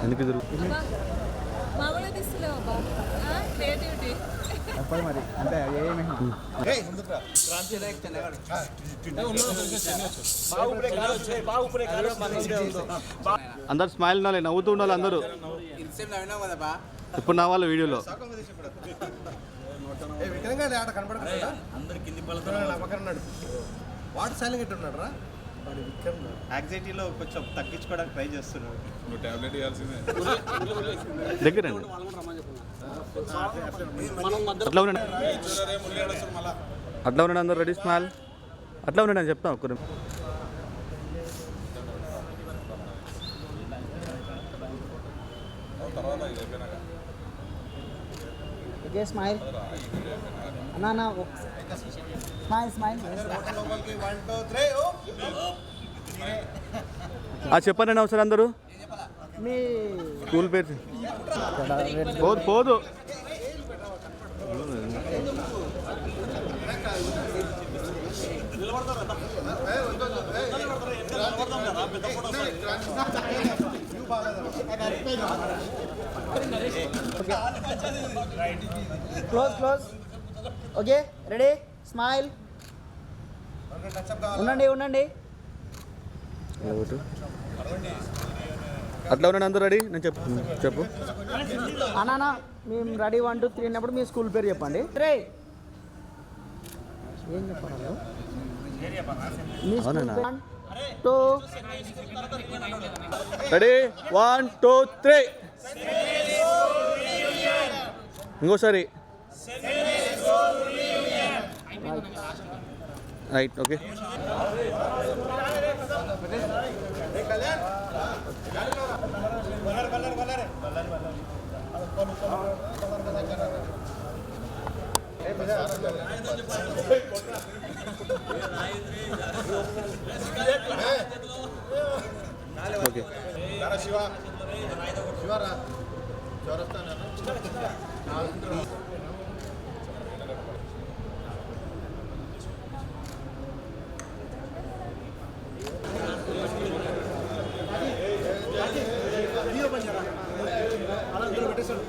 ఎందుకు ఎదురు మరి అంటే ఏమి అందరు స్మైల్ ఉండాలి, నవ్వుతూ ఉండాలి అందరూ. ఇప్పుడు నా వాళ్ళ వీడియోలో వాడు సైలెంట్ ఉన్నాడు రా. యాంగ్జైటీలో కొంచెం తగ్గించుకోవడానికి ట్రై చేస్తున్నాడు. నువ్వు టాబ్లెట్ ఇవ్వాల్సిందే. దగ్గర అట్లా ఉండండి, అట్లా ఉండండి అందరు రెడీ స్మైల్. అట్లా ఉండండి అని చెప్తాను ఒక్కరు. ఓకే స్మైల్ అన్నా స్మైల్ స్మైల్. చెప్పండి ఒకసారి అందరూ మీ స్కూల్ పేరు. పోదు పోదు close close. Okay ready smile. ఉండండి ఉండండి. అట్లా ఉండండి అందరూ రెడీ. నేను చెప్పు అన్నా మేము రెడీ 1 2 3 అన్నప్పుడు మీ స్కూల్ పేరు చెప్పండి. రే ఏం చెప్పాలి మీ స్కూల్ పేరు? 1 2 రెడీ 1 2 3. ఇంకోసారి రైట్. Okay okay పెట్టేసాడు.